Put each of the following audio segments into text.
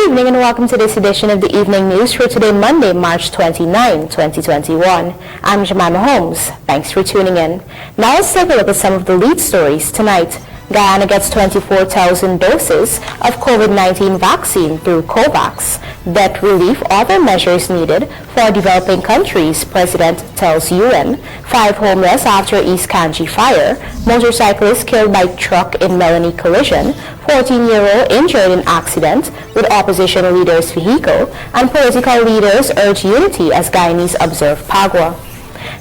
Good evening and welcome to this edition of the Evening News for today, Monday, March 29, 2021. I'm Jemima Holmes. Thanks for tuning in. Now let's take a look at some of the lead stories tonight. Guyana gets 24,000 doses of COVID-19 vaccine through COVAX. Debt relief, other measures needed for developing countries, President tells UN. 5 homeless after East Kanji fire. Motorcyclist killed by truck in Melanie collision. 14-year-old injured in accident with opposition leaders' vehicle. And political leaders urge unity as Guyanese observe Pagua.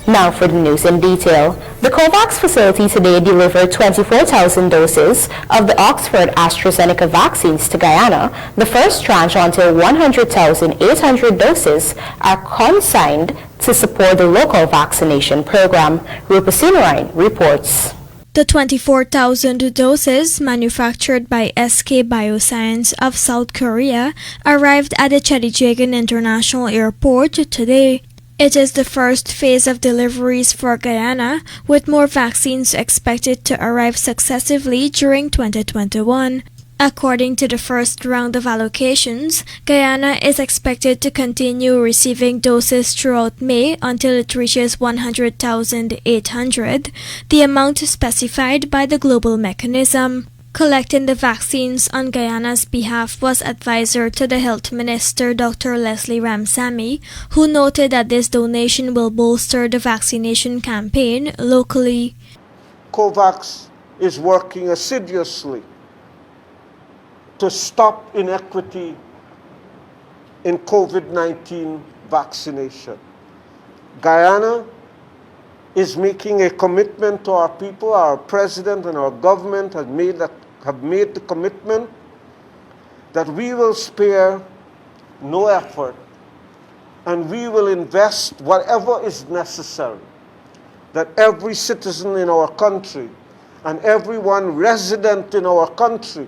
Now for the news in detail. The COVAX facility today delivered 24,000 doses of the Oxford AstraZeneca vaccines to Guyana. The first tranche until 100,800 doses are consigned to support the local vaccination program. Rupa Sinarain reports. The 24,000 doses, manufactured by SK Bioscience of South Korea, arrived at the Chedijegan International Airport today. It is the first phase of deliveries for Guyana, with more vaccines expected to arrive successively during 2021. According to the first round of allocations, Guyana is expected to continue receiving doses throughout May until it reaches 100,800, the amount specified by the global mechanism. Collecting the vaccines on Guyana's behalf was advisor to the Health Minister Dr. Leslie Ramsamy, who noted that this donation will bolster the vaccination campaign locally. COVAX is working assiduously to stop inequity in COVID-19 vaccination. Guyana is making a commitment to our people. Our president and our government have made the commitment that we will spare no effort and we will invest whatever is necessary, that every citizen in our country and everyone resident in our country,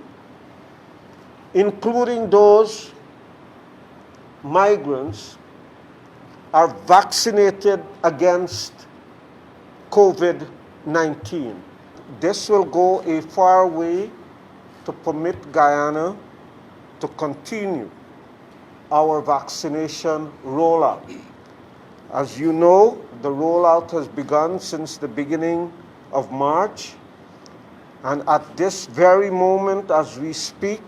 including those migrants, are vaccinated against COVID-19. This will go a far way to permit Guyana to continue our vaccination rollout. As you know, the rollout has begun since the beginning of March, and at this very moment as we speak,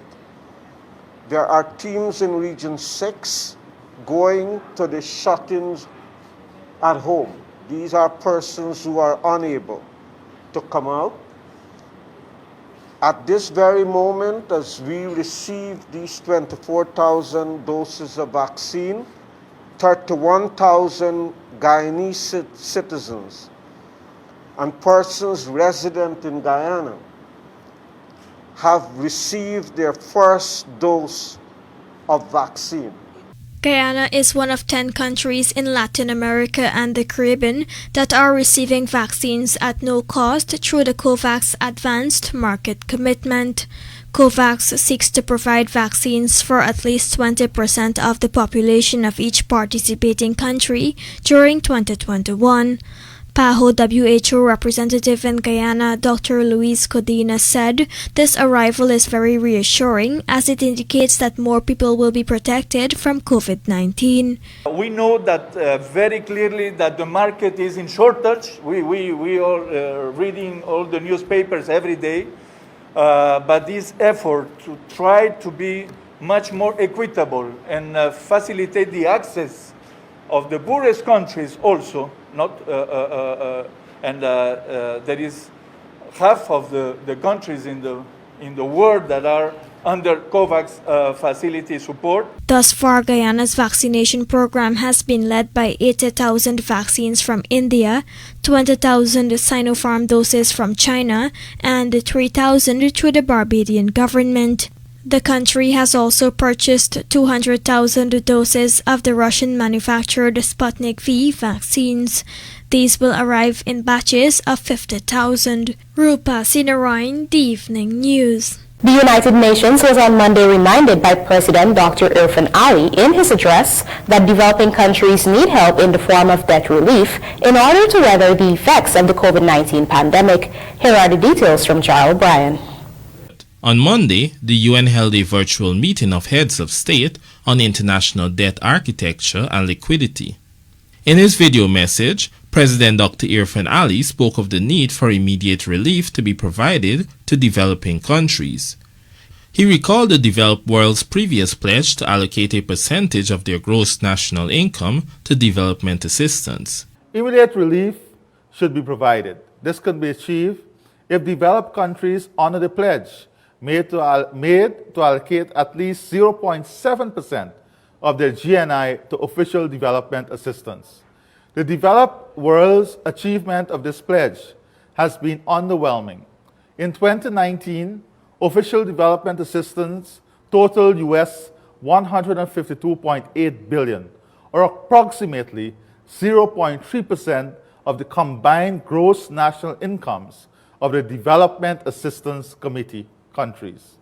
there are teams in Region 6 going to the shut-ins at home. These are persons who are unable to come out. At this very moment, as we receive these 24,000 doses of vaccine, 31,000 Guyanese citizens and persons resident in Guyana have received their first dose of vaccine. Guyana is one of 10 countries in Latin America and the Caribbean that are receiving vaccines at no cost through the COVAX Advanced Market Commitment. COVAX seeks to provide vaccines for at least 20% of the population of each participating country during 2021. PAHO WHO representative in Guyana, Dr. Luis Codina, said this arrival is very reassuring as it indicates that more people will be protected from COVID-19. We know that very clearly that the market is in shortage. We are reading all the newspapers every day. But this effort to try to be much more equitable and facilitate the access of the poorest countries also, there is half of the countries in the world that are under COVAX facility support. Thus far, Guyana's vaccination program has been led by 80,000 vaccines from India, 20,000 Sinopharm doses from China, and 3,000 through the Barbadian government. The country has also purchased 200,000 doses of the Russian-manufactured Sputnik V vaccines. These will arrive in batches of 50,000. Rupa Sinarain, The Evening News. The United Nations was on Monday reminded by President Dr. Irfan Ali in his address that developing countries need help in the form of debt relief in order to weather the effects of the COVID-19 pandemic. Here are the details from Charles Bryan. On Monday, the UN held a virtual meeting of heads of state on international debt architecture and liquidity. In his video message, President Dr. Irfan Ali spoke of the need for immediate relief to be provided to developing countries. He recalled the developed world's previous pledge to allocate a percentage of their gross national income to development assistance. Immediate relief should be provided. This can be achieved if developed countries honor the pledge made to allocate at least 0.7% of their GNI to official development assistance. The developed world's achievement of this pledge has been underwhelming. In 2019, official development assistance totaled US $152.8 billion, or approximately 0.3% of the combined gross national incomes of the Development Assistance Committee countries.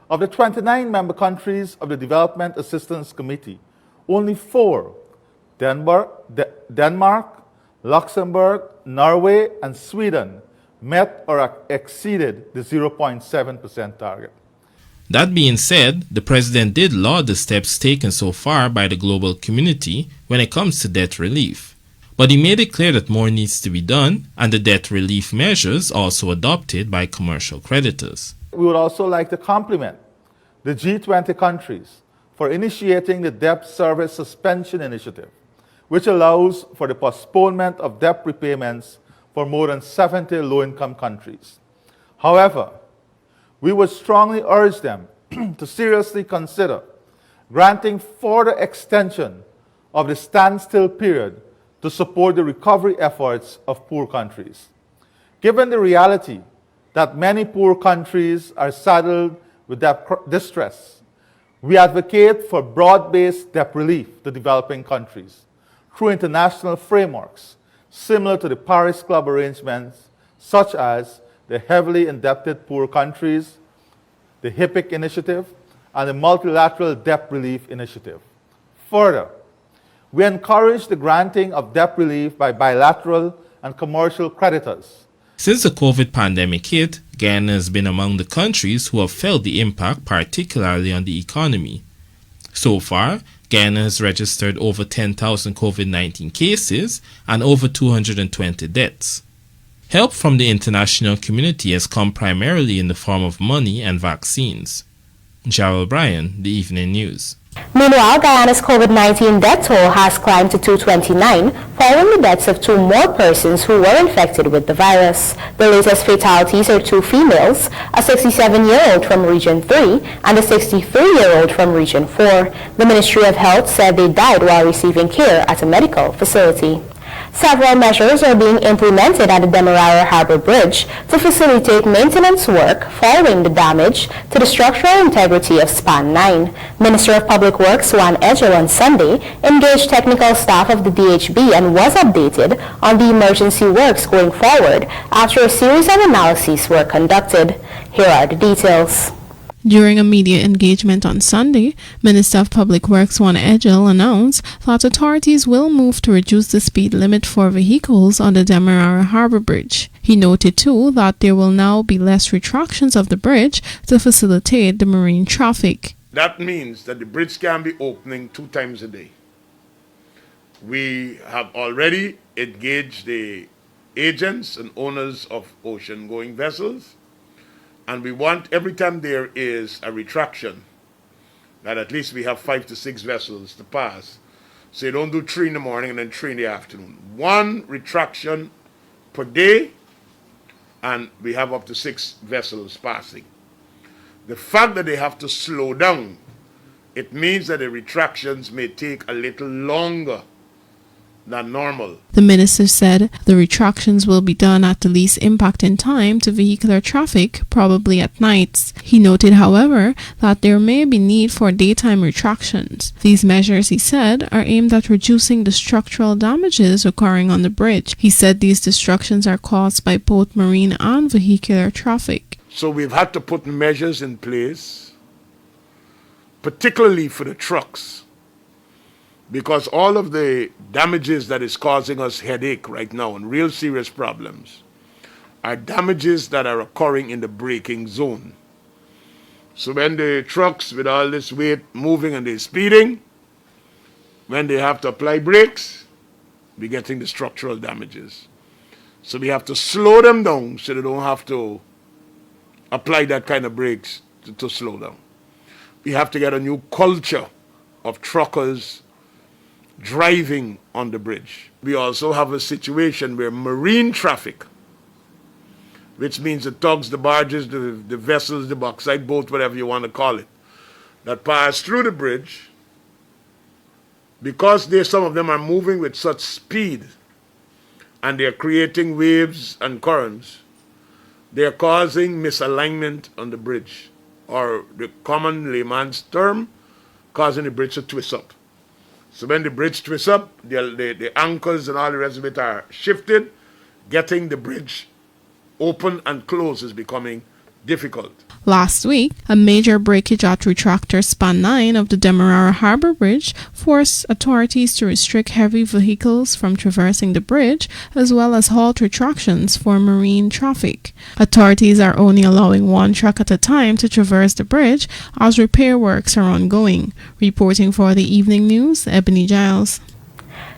Of the 29 member countries of the Development Assistance Committee, only 4, Denmark, Luxembourg, Norway, and Sweden, met or exceeded the 0.7% target. That being said, the president did laud the steps taken so far by the global community when it comes to debt relief. But he made it clear that more needs to be done, and the debt relief measures also adopted by commercial creditors. We would also like to compliment the G20 countries for initiating the Debt Service Suspension Initiative, which allows for the postponement of debt repayments for more than 70 low-income countries. However, we would strongly urge them to seriously consider granting further extension of the standstill period to support the recovery efforts of poor countries. Given the reality that many poor countries are saddled with debt distress, we advocate for broad-based debt relief to developing countries through international frameworks similar to the Paris Club arrangements, such as the Heavily Indebted Poor Countries, the HIPIC Initiative, and the Multilateral Debt Relief Initiative. Further, we encourage the granting of debt relief by bilateral and commercial creditors. Since the COVID pandemic hit, Guyana has been among the countries who have felt the impact, particularly on the economy. So far, Guyana has registered over 10,000 COVID-19 cases and over 220 deaths. Help from the international community has come primarily in the form of money and vaccines. Jarrell Bryan, The Evening News. Meanwhile, Guyana's COVID-19 death toll has climbed to 229 following the deaths of 2 more persons who were infected with the virus. The latest fatalities are 2 females, a 67-year-old from Region 3 and a 63-year-old from Region 4. The Ministry of Health said they died while receiving care at a medical facility. Several measures are being implemented at the Demerara Harbour Bridge to facilitate maintenance work following the damage to the structural integrity of Span 9. Minister of Public Works Juan Edgel on Sunday engaged technical staff of the DHB and was updated on the emergency works going forward after a series of analyses were conducted. Here are the details. During a media engagement on Sunday, Minister of Public Works Juan Edgel announced that authorities will move to reduce the speed limit for vehicles on the Demerara Harbour Bridge. He noted too that there will now be less retractions of the bridge to facilitate the marine traffic. That means that the bridge can be opening 2 times a day. We have already engaged the agents and owners of ocean-going vessels, and we want, every time there is a retraction, that at least we have 5 to 6 vessels to pass. So you don't do 3 in the morning and then 3 in the afternoon. 1 retraction per day, and we have up to 6 vessels passing. The fact that they have to slow down, it means that the retractions may take a little longer than normal. The minister said the retractions will be done at the least impact in time to vehicular traffic, probably at nights. He noted, however, that there may be need for daytime retractions. These measures, he said, are aimed at reducing the structural damages occurring on the bridge. He said these destructions are caused by both marine and vehicular traffic. So we've had to put measures in place, particularly for the trucks, because all of the damages that is causing us headache right now and real serious problems are damages that are occurring in the braking zone. So when the trucks with all this weight moving and they're speeding, when they have to apply brakes, we're getting the structural damages. So we have to slow them down so they don't have to apply that kind of brakes to slow down. We have to get a new culture of truckers driving on the bridge. We also have a situation where marine traffic, which means the tugs, the barges, the vessels, the bauxite boat, whatever you want to call it, that pass through the bridge, because some of them are moving with such speed and they're creating waves and currents, they're causing misalignment on the bridge, or the common layman's term, causing the bridge to twist up. So when the bridge twists up, the anchors and all the rest of it are shifted. Getting the bridge open and closed is becoming difficult. Last week, a major breakage at retractor span 9 of the Demerara Harbour Bridge forced authorities to restrict heavy vehicles from traversing the bridge, as well as halt retractions for marine traffic. Authorities are only allowing one truck at a time to traverse the bridge as repair works are ongoing. Reporting for the Evening News, Ebony Giles.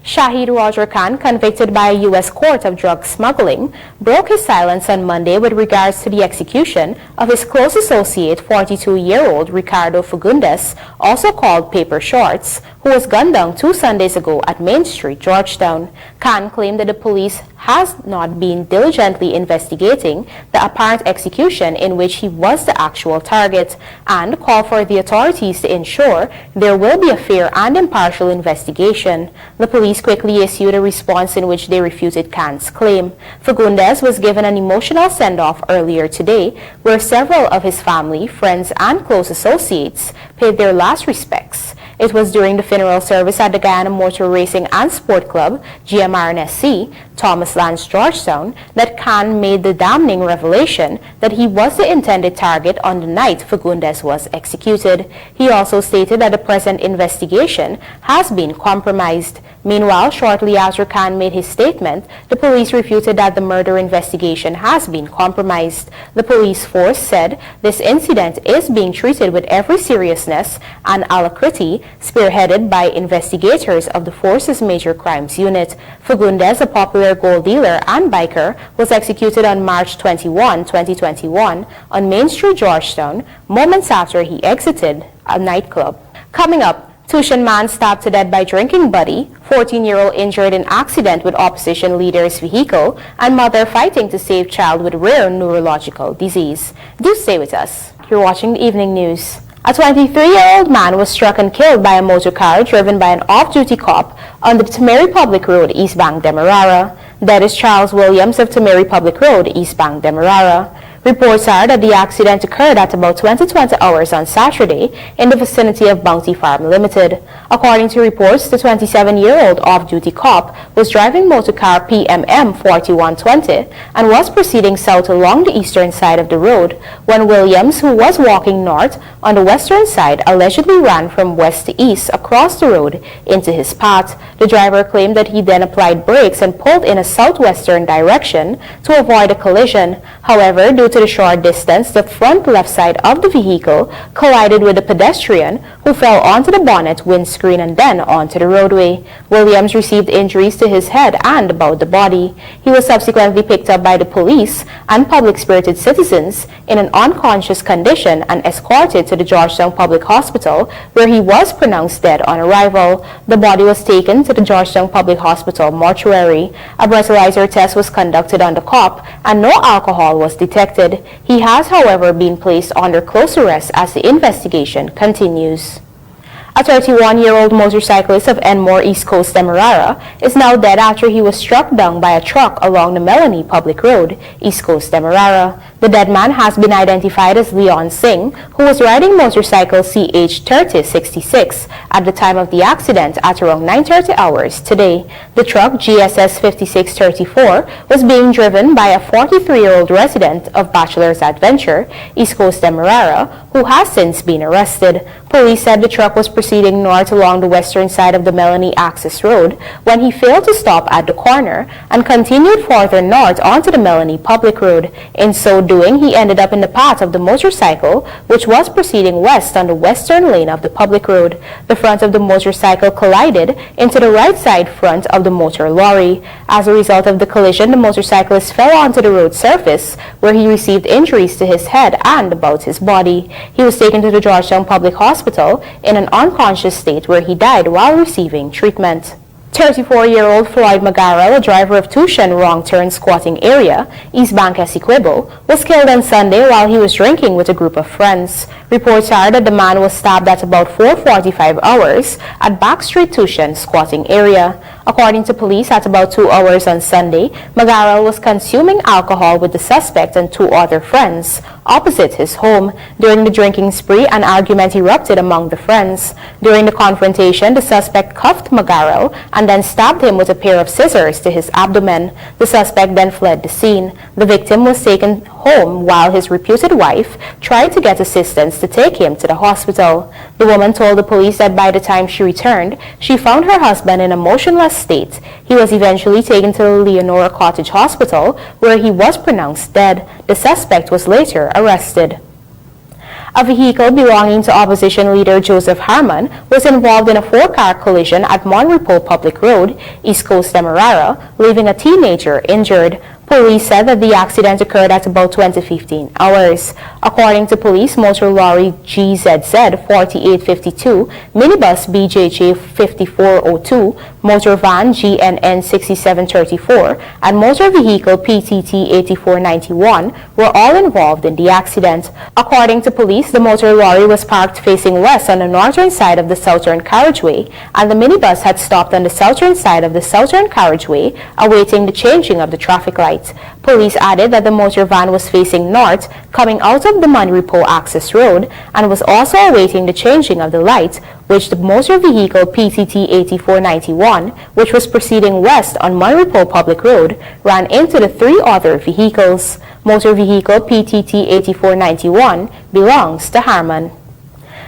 Shahid Roger Khan, convicted by a U.S. court of drug smuggling, broke his silence on Monday with regards to the execution of his close associate, 42-year-old Ricardo Fagundes, also called Paper Shorts, who was gunned down 2 Sundays ago at Main Street, Georgetown. Khan claimed that the police has not been diligently investigating the apparent execution in which he was the actual target, and called for the authorities to ensure there will be a fair and impartial investigation. The police quickly issued a response in which they refuted Khan's claim. Fagundes was given an emotional send-off earlier today, where several of his family, friends, and close associates paid their last respects. It was during the funeral service at the Guyana Motor Racing and Sport Club, GMRNSC, Thomas Lands, Georgetown, that Khan made the damning revelation that he was the intended target on the night Fagundes was executed. He also stated that the present investigation has been compromised. Meanwhile, shortly after Khan made his statement, the police refuted that the murder investigation has been compromised. The police force said this incident is being treated with every seriousness and alacrity, spearheaded by investigators of the force's Major Crimes Unit. Fagundes, a popular gold dealer and biker, was executed on March 21, 2021 on Main Street, Georgetown, moments after he exited a nightclub. Coming up, Tucson man stabbed to death by drinking buddy, 14-year-old injured in accident with opposition leader's vehicle, and mother fighting to save child with rare neurological disease. Do stay with us. You're watching the Evening News. A 23-year-old man was struck and killed by a motor car driven by an off-duty cop on the Temeri Public Road, East Bank, Demerara. That is Charles Williams of Temeri Public Road, East Bank, Demerara. Reports are that the accident occurred at about 20 hours on Saturday in the vicinity of Bounty Farm Limited. According to reports, the 27-year-old off-duty cop was driving motorcar PMM 4120 and was proceeding south along the eastern side of the road when Williams, who was walking north on the western side, allegedly ran from west to east across the road into his path. The driver claimed that he then applied brakes and pulled in a southwestern direction to avoid a collision. However, due to the short distance, the front left side of the vehicle collided with a pedestrian who fell onto the bonnet, windscreen, and then onto the roadway. Williams received injuries to his head and about the body. He was subsequently picked up by the police and public-spirited citizens in an unconscious condition and escorted to the Georgetown Public Hospital, where he was pronounced dead on arrival. The body was taken to the Georgetown Public Hospital mortuary. A breathalyzer test was conducted on the cop and no alcohol was detected. He has, however, been placed under close arrest as the investigation continues. A 31-year-old motorcyclist of Enmore, East Coast, Demerara, is now dead after he was struck down by a truck along the Melanie Public Road, East Coast, Demerara. The dead man has been identified as Leon Singh, who was riding motorcycle CH3066 at the time of the accident at around 9:30 hours today. The truck, GSS 5634, was being driven by a 43-year-old resident of Bachelor's Adventure, East Coast, Demerara, who has since been arrested. Police said the truck was proceeding north along the western side of the Melanie Access Road when he failed to stop at the corner and continued further north onto the Melanie Public Road. In so doing, he ended up in the path of the motorcycle, which was proceeding west on the western lane of the public road. The front of the motorcycle collided into the right side front of the motor lorry. As a result of the collision, the motorcyclist fell onto the road surface, where he received injuries to his head and about his body. He was taken to the Georgetown Public Hospital in an unconscious state, where he died while receiving treatment. 34-year-old Floyd Magarel, a driver of Tushan Wrong Turn Squatting Area, East Bank Essequibo, was killed on Sunday while he was drinking with a group of friends. Reports are that the man was stabbed at about 4:45 hours at Backstreet Tushan Squatting Area. According to police, at about 2 hours on Sunday, Magarel was consuming alcohol with the suspect and 2 other friends opposite his home. During the drinking spree, an argument erupted among the friends. During the confrontation, the suspect cuffed Magarel and then stabbed him with a pair of scissors to his abdomen. The suspect then fled the scene. The victim was taken home while his reputed wife tried to get assistance to take him to the hospital. The woman told the police that by the time she returned, she found her husband in a motionless state. He was eventually taken to the Leonora Cottage Hospital, where he was pronounced dead. The suspect was later arrested. A vehicle belonging to opposition leader Joseph Harman was involved in a 4-car collision at Monrepo Public Road, East Coast Demerara, leaving a teenager injured. Police said that the accident occurred at about 20:15 hours. According to police, motor lorry GZZ 4852, minibus BJJ 5402, motor van GNN 6734, and motor vehicle PTT 8491 were all involved in the accident. According to police, the motor lorry was parked facing west on the northern side of the southern carriageway, and the minibus had stopped on the southern side of the southern carriageway, awaiting the changing of the traffic light. Police added that the motor van was facing north, coming out of the Monrepo Access Road, and was also awaiting the changing of the light, which the motor vehicle PTT 8491, which was proceeding west on Monrepo Public Road, ran into the 3 other vehicles. Motor vehicle PTT 8491 belongs to Harman.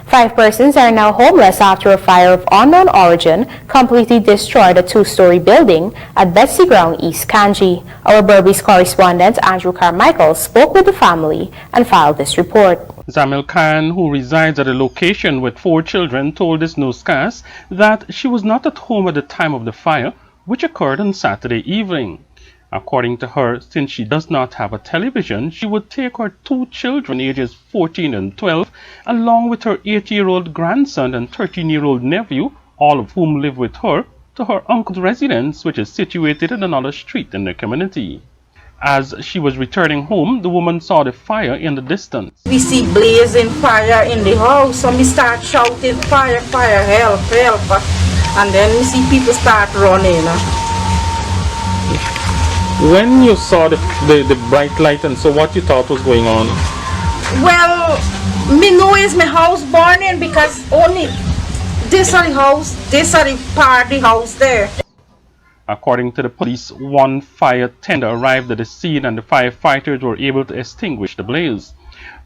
5 persons are now homeless after a fire of unknown origin completely destroyed a 2-story building at Betsy Ground, East Kanji. Our Berbice correspondent Andrew Carmichael spoke with the family and filed this report. Zamil Khan, who resides at a location with 4 children, told this newscast that she was not at home at the time of the fire, which occurred on Saturday evening. According to her, since she does not have a television, she would take her 2 children ages 14 and 12, along with her 8-year-old grandson and 13-year-old nephew, all of whom live with her, to her uncle's residence, which is situated in another street in the community. As she was returning home, the woman saw the fire in the distance. We see blazing fire in the house, so we start shouting, fire, fire, help, help. And then we see people start running. When you saw the bright light and so what you thought was going on? Well, me know is my house burning because only this are the house, this are the party house there. According to the police, 1 fire tender arrived at the scene and the firefighters were able to extinguish the blaze.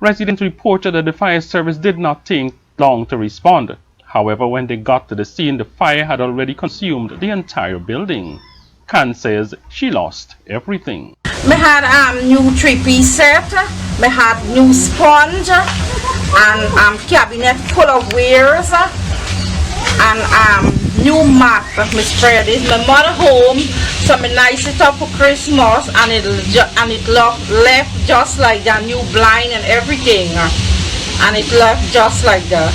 Residents reported that the fire service did not take long to respond. However, when they got to the scene, the fire had already consumed the entire building. Khan says she lost everything. Me had new 3-piece set, me had new sponge, and cabinet full of wares, and new mat. Me spread it. My mother home, so me nice it up for Christmas, and it left just like that, new blind and everything, and it left just like that.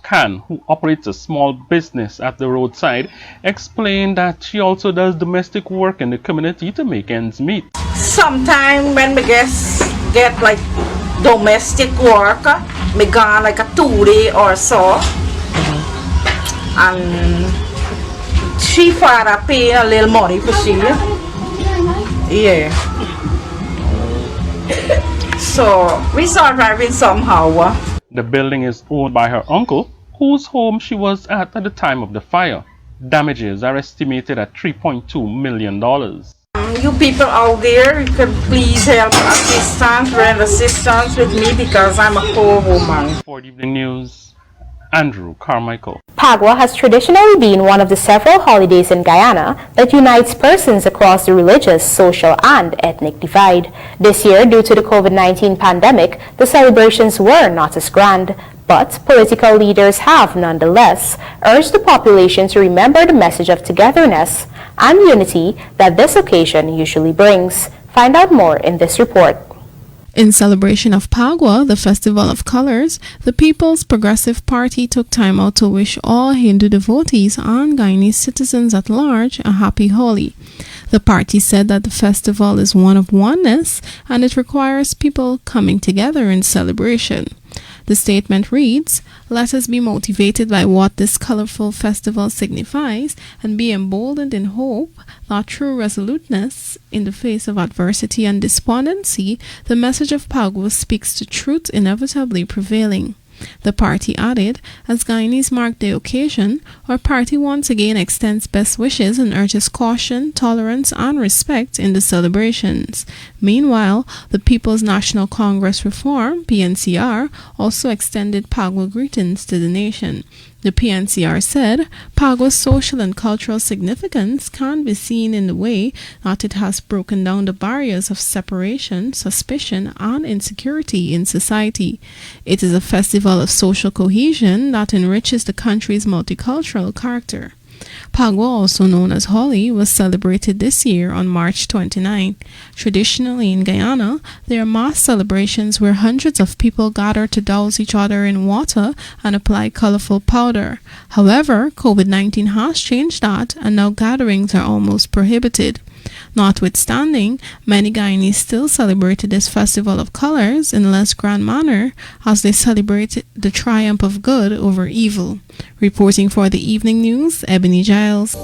Khan, who operates a small business at the roadside, explained that she also does domestic work in the community to make ends meet. Sometimes when me get like domestic work, me gone like a 2-day or so, and she father pay a little money for she. Yeah. So we surviving somehow. The building is owned by her uncle, whose home she was at the time of the fire. Damages are estimated at $3.2 million. You people out there, you can please help render assistance with me because I'm a poor woman. For the evening news, Andrew Carmichael. Pagua has traditionally been one of the several holidays in Guyana that unites persons across the religious, social, and ethnic divide. This year, due to the COVID-19 pandemic, the celebrations were not as grand, but political leaders have nonetheless urged the population to remember the message of togetherness and unity that this occasion usually brings. Find out more in this report. In celebration of Pagua, the Festival of Colors, the People's Progressive Party took time out to wish all Hindu devotees and Guyanese citizens at large a happy Holi. The party said that the festival is one of oneness and it requires people coming together in celebration. The statement reads, "Let us be motivated by what this colorful festival signifies and be emboldened in hope that through resoluteness in the face of adversity and despondency, the message of Pagua speaks to truth inevitably prevailing." The party added, as Guyanese mark the occasion, our party once again extends best wishes and urges caution, tolerance, and respect in the celebrations. Meanwhile, the People's National Congress Reform, PNCR, also extended Pagua greetings to the nation. The PNCR said, Pagua's social and cultural significance can be seen in the way that it has broken down the barriers of separation, suspicion, and insecurity in society. It is a festival of social cohesion that enriches the country's multicultural character. Pagua, also known as Holi, was celebrated this year on March 29. Traditionally in Guyana, there are mass celebrations where hundreds of people gather to douse each other in water and apply colorful powder. However, COVID-19 has changed that, and now gatherings are almost prohibited. Notwithstanding, many Guyanese still celebrated this festival of colors in a less grand manner as they celebrated the triumph of good over evil. Reporting for the Evening News, Ebony Giles.